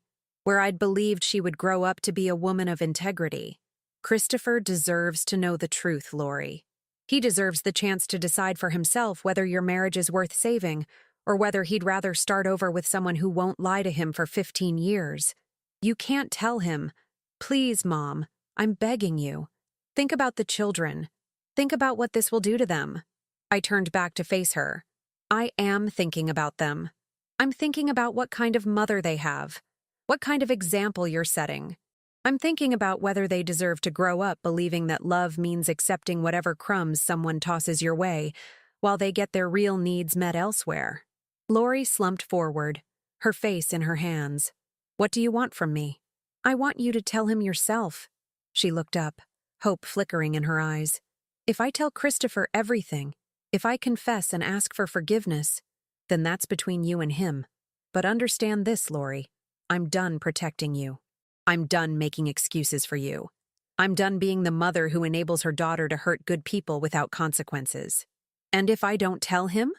where I'd believed she would grow up to be a woman of integrity. Christopher deserves to know the truth, Lori. He deserves the chance to decide for himself whether your marriage is worth saving or whether he'd rather start over with someone who won't lie to him for 15 years. You can't tell him, please, Mom, I'm begging you. Think about the children. Think about what this will do to them. I turned back to face her. I am thinking about them. I'm thinking about what kind of mother they have, what kind of example you're setting. I'm thinking about whether they deserve to grow up believing that love means accepting whatever crumbs someone tosses your way while they get their real needs met elsewhere. Lori slumped forward, her face in her hands. What do you want from me? I want you to tell him yourself. She looked up, hope flickering in her eyes. If I tell Christopher everything, if I confess and ask for forgiveness, then that's between you and him. But understand this, Lori. I'm done protecting you. I'm done making excuses for you. I'm done being the mother who enables her daughter to hurt good people without consequences. And if I don't tell him?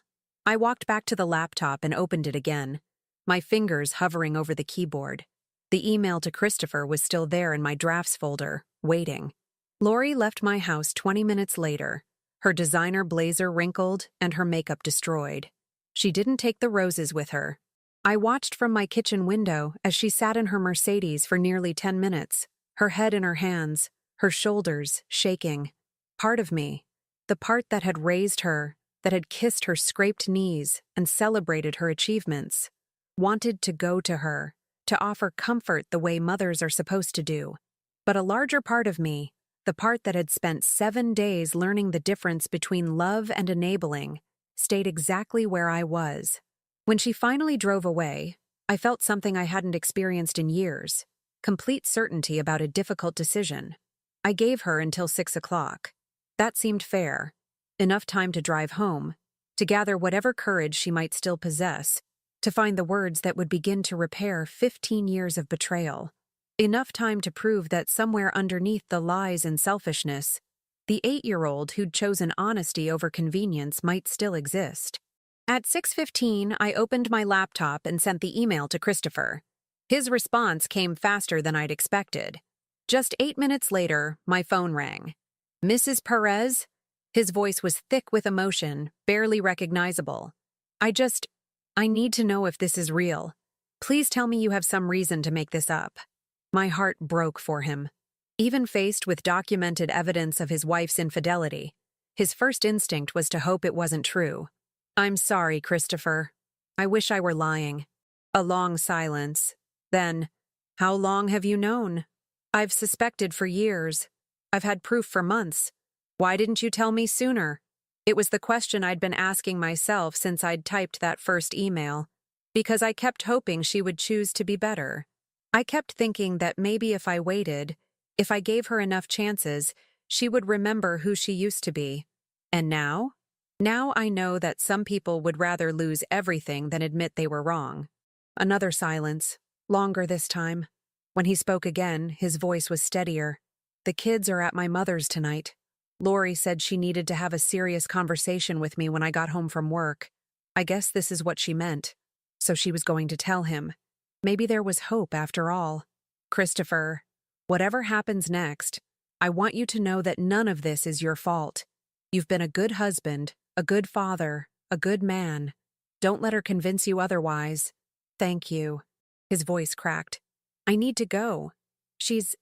I walked back to the laptop and opened it again, my fingers hovering over the keyboard. The email to Christopher was still there in my drafts folder, waiting. Lori left my house 20 minutes later, her designer blazer wrinkled and her makeup destroyed. She didn't take the roses with her. I watched from my kitchen window as she sat in her Mercedes for nearly 10 minutes, her head in her hands, her shoulders shaking. Part of me, the part that had raised her, that had kissed her scraped knees and celebrated her achievements, wanted to go to her, to offer comfort the way mothers are supposed to do. But a larger part of me, the part that had spent 7 days learning the difference between love and enabling, stayed exactly where I was. When she finally drove away, I felt something I hadn't experienced in years, complete certainty about a difficult decision. I gave her until 6 o'clock. That seemed fair. Enough time to drive home, to gather whatever courage she might still possess, to find the words that would begin to repair 15 years of betrayal. Enough time to prove that somewhere underneath the lies and selfishness, the 8-year-old who'd chosen honesty over convenience might still exist. At 6:15, I opened my laptop and sent the email to Christopher. His response came faster than I'd expected. Just 8 minutes later, my phone rang. Mrs. Perez? His voice was thick with emotion, barely recognizable. I need to know if this is real. Please tell me you have some reason to make this up. My heart broke for him. Even faced with documented evidence of his wife's infidelity, his first instinct was to hope it wasn't true. I'm sorry, Christopher. I wish I were lying. A long silence. Then, how long have you known? I've suspected for years. I've had proof for months. Why didn't you tell me sooner? It was the question I'd been asking myself since I'd typed that first email, because I kept hoping she would choose to be better. I kept thinking that maybe if I waited, if I gave her enough chances, she would remember who she used to be. And now? Now I know that some people would rather lose everything than admit they were wrong. Another silence, longer this time. When he spoke again, his voice was steadier. The kids are at my mother's tonight. Lori said she needed to have a serious conversation with me when I got home from work. I guess this is what she meant. So she was going to tell him. Maybe there was hope after all. Christopher, whatever happens next, I want you to know that none of this is your fault. You've been a good husband, a good father, a good man. Don't let her convince you otherwise. Thank you. His voice cracked. I need to go. She's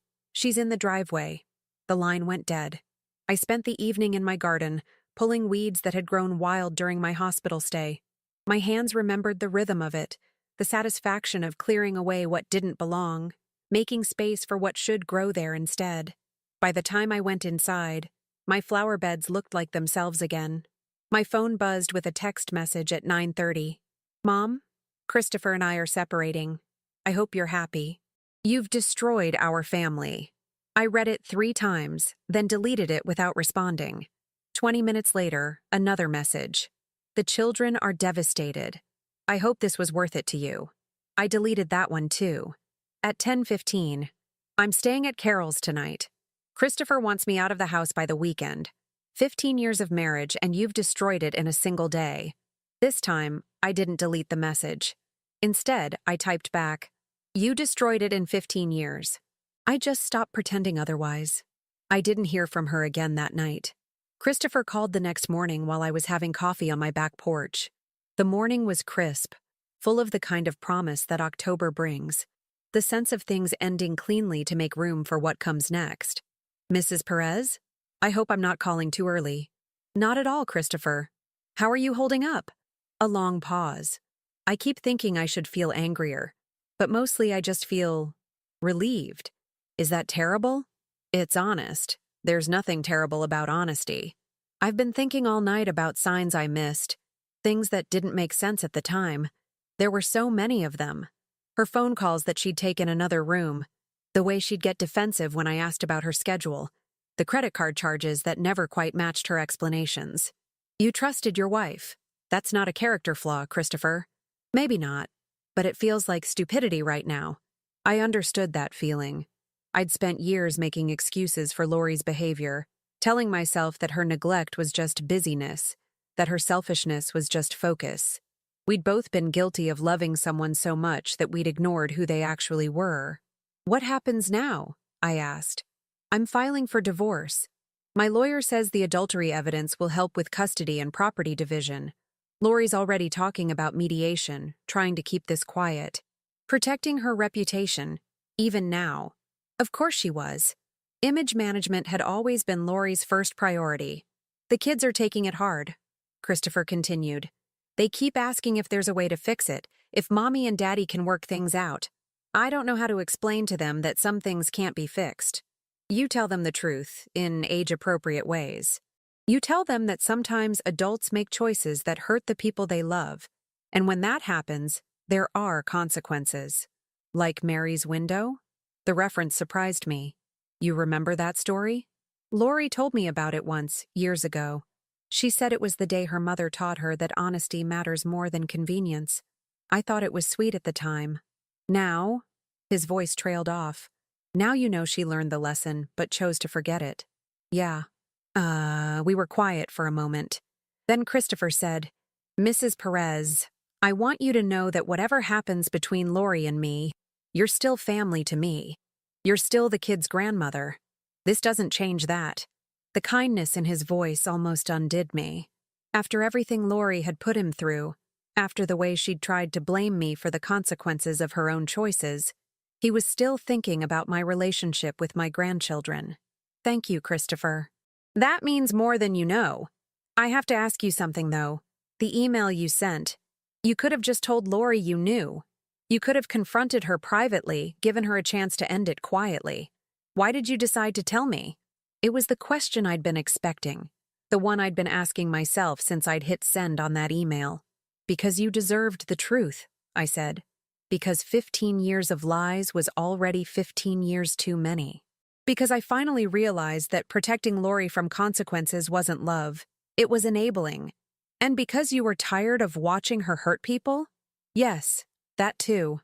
in the driveway. The line went dead. I spent the evening in my garden, pulling weeds that had grown wild during my hospital stay. My hands remembered the rhythm of it, the satisfaction of clearing away what didn't belong, making space for what should grow there instead. By the time I went inside, my flower beds looked like themselves again. My phone buzzed with a text message at 9:30. Mom, Christopher and I are separating. I hope you're happy. You've destroyed our family. I read it 3 times, then deleted it without responding. 20 minutes later, another message. The children are devastated. I hope this was worth it to you. I deleted that one too. At 10:15, I'm staying at Carol's tonight. Christopher wants me out of the house by the weekend. 15 years of marriage and you've destroyed it in a single day. This time, I didn't delete the message. Instead, I typed back, you destroyed it in 15 years. I just stopped pretending otherwise. I didn't hear from her again that night. Christopher called the next morning while I was having coffee on my back porch. The morning was crisp, full of the kind of promise that October brings, the sense of things ending cleanly to make room for what comes next. Mrs. Perez? I hope I'm not calling too early. Not at all, Christopher. How are you holding up? A long pause. I keep thinking I should feel angrier, but mostly I just feel relieved. Is that terrible? It's honest. There's nothing terrible about honesty. I've been thinking all night about signs I missed, things that didn't make sense at the time. There were so many of them. Her phone calls that she'd taken another room, the way she'd get defensive when I asked about her schedule, the credit card charges that never quite matched her explanations. You trusted your wife. That's not a character flaw, Christopher. Maybe not, but it feels like stupidity right now. I understood that feeling. I'd spent years making excuses for Lori's behavior, telling myself that her neglect was just busyness, that her selfishness was just focus. We'd both been guilty of loving someone so much that we'd ignored who they actually were. What happens now? I asked. I'm filing for divorce. My lawyer says the adultery evidence will help with custody and property division. Lori's already talking about mediation, trying to keep this quiet. Protecting her reputation, even now. Of course she was. Image management had always been Lori's first priority. The kids are taking it hard, Christopher continued. They keep asking if there's a way to fix it, if Mommy and Daddy can work things out. I don't know how to explain to them that some things can't be fixed. You tell them the truth, in age-appropriate ways. You tell them that sometimes adults make choices that hurt the people they love, and when that happens, there are consequences. Like Mary's window? The reference surprised me. You remember that story? Lori told me about it once, years ago. She said it was the day her mother taught her that honesty matters more than convenience. I thought it was sweet at the time. Now, his voice trailed off. Now you know she learned the lesson, but chose to forget it. Yeah. We were quiet for a moment. Then Christopher said, Mrs. Perez, I want you to know that whatever happens between Lori and me, you're still family to me. You're still the kid's grandmother. This doesn't change that. The kindness in his voice almost undid me. After everything Lori had put him through, after the way she'd tried to blame me for the consequences of her own choices, he was still thinking about my relationship with my grandchildren. Thank you, Christopher. That means more than you know. I have to ask you something, though. The email you sent. You could have just told Lori you knew. You could have confronted her privately, given her a chance to end it quietly. Why did you decide to tell me? It was the question I'd been expecting, the one I'd been asking myself since I'd hit send on that email. Because you deserved the truth, I said. Because 15 years of lies was already 15 years too many. Because I finally realized that protecting Lori from consequences wasn't love, it was enabling. And because you were tired of watching her hurt people? Yes. That too.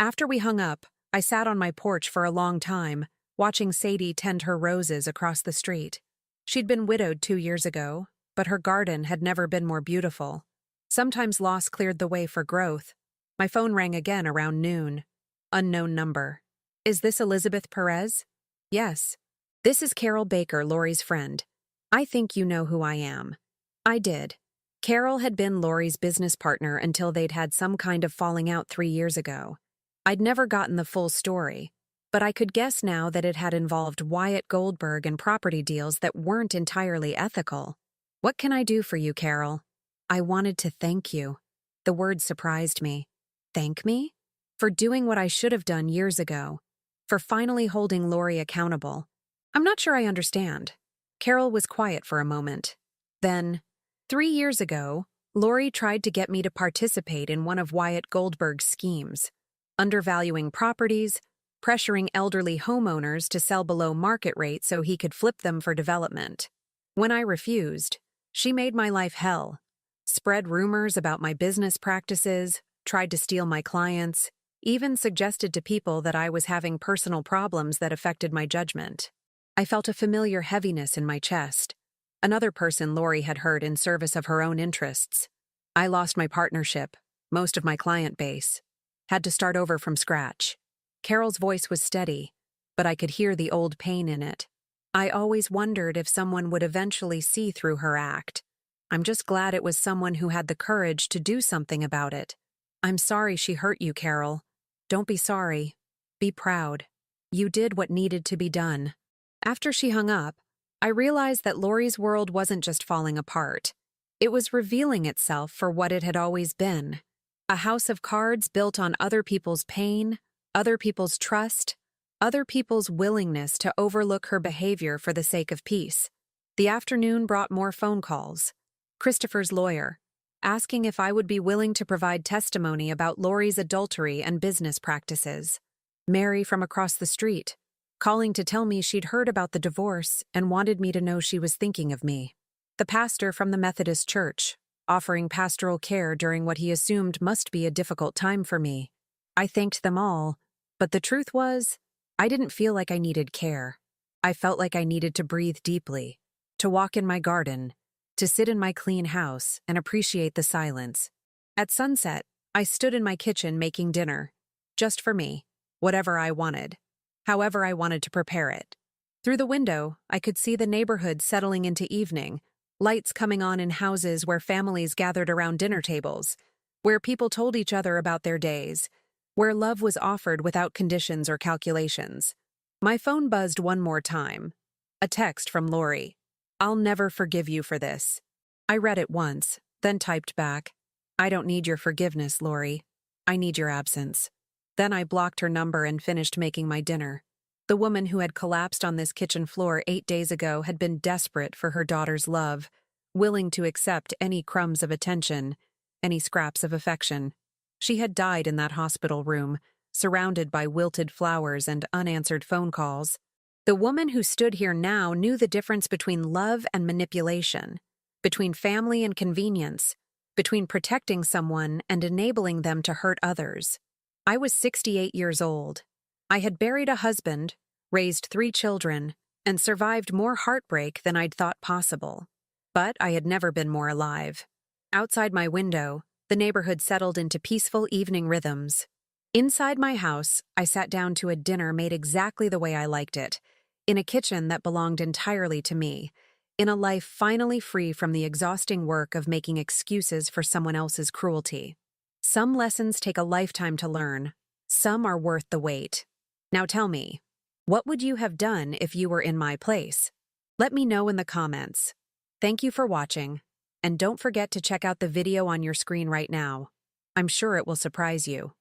After we hung up, I sat on my porch for a long time, watching Sadie tend her roses across the street. She'd been widowed 2 years ago, but her garden had never been more beautiful. Sometimes loss cleared the way for growth. My phone rang again around noon. Unknown number. Is this Elizabeth Perez? Yes. This is Carol Baker, Lori's friend. I think you know who I am. I did. Carol had been Lori's business partner until they'd had some kind of falling out 3 years ago. I'd never gotten the full story, but I could guess now that it had involved Wyatt Goldberg and property deals that weren't entirely ethical. What can I do for you, Carol? I wanted to thank you. The word surprised me. Thank me? For doing what I should have done years ago. For finally holding Lori accountable. I'm not sure I understand. Carol was quiet for a moment. Then, 3 years ago, Lori tried to get me to participate in one of Wyatt Goldberg's schemes, undervaluing properties, pressuring elderly homeowners to sell below market rate so he could flip them for development. When I refused, she made my life hell, spread rumors about my business practices, tried to steal my clients, even suggested to people that I was having personal problems that affected my judgment. I felt a familiar heaviness in my chest. Another person Lori had hurt in service of her own interests. I lost my partnership, most of my client base. Had to start over from scratch. Carol's voice was steady, but I could hear the old pain in it. I always wondered if someone would eventually see through her act. I'm just glad it was someone who had the courage to do something about it. I'm sorry she hurt you, Carol. Don't be sorry. Be proud. You did what needed to be done. After she hung up, I realized that Lori's world wasn't just falling apart. It was revealing itself for what it had always been. A house of cards built on other people's pain, other people's trust, other people's willingness to overlook her behavior for the sake of peace. The afternoon brought more phone calls. Christopher's lawyer, asking if I would be willing to provide testimony about Lori's adultery and business practices. Mary from across the street, calling to tell me she'd heard about the divorce and wanted me to know she was thinking of me. The pastor from the Methodist Church, offering pastoral care during what he assumed must be a difficult time for me. I thanked them all, but the truth was, I didn't feel like I needed care. I felt like I needed to breathe deeply, to walk in my garden, to sit in my clean house and appreciate the silence. At sunset, I stood in my kitchen making dinner, just for me, whatever I wanted, however I wanted to prepare it. Through the window, I could see the neighborhood settling into evening, lights coming on in houses where families gathered around dinner tables, where people told each other about their days, where love was offered without conditions or calculations. My phone buzzed one more time. A text from Lori. I'll never forgive you for this. I read it once, then typed back, I don't need your forgiveness, Lori. I need your absence. Then I blocked her number and finished making my dinner. The woman who had collapsed on this kitchen floor 8 days ago had been desperate for her daughter's love, willing to accept any crumbs of attention, any scraps of affection. She had died in that hospital room, surrounded by wilted flowers and unanswered phone calls. The woman who stood here now knew the difference between love and manipulation, between family and convenience, between protecting someone and enabling them to hurt others. I was 68 years old. I had buried a husband, raised 3 children, and survived more heartbreak than I'd thought possible. But I had never been more alive. Outside my window, the neighborhood settled into peaceful evening rhythms. Inside my house, I sat down to a dinner made exactly the way I liked it, in a kitchen that belonged entirely to me, in a life finally free from the exhausting work of making excuses for someone else's cruelty. Some lessons take a lifetime to learn. Some are worth the wait. Now tell me, what would you have done if you were in my place? Let me know in the comments. Thank you for watching, and don't forget to check out the video on your screen right now. I'm sure it will surprise you.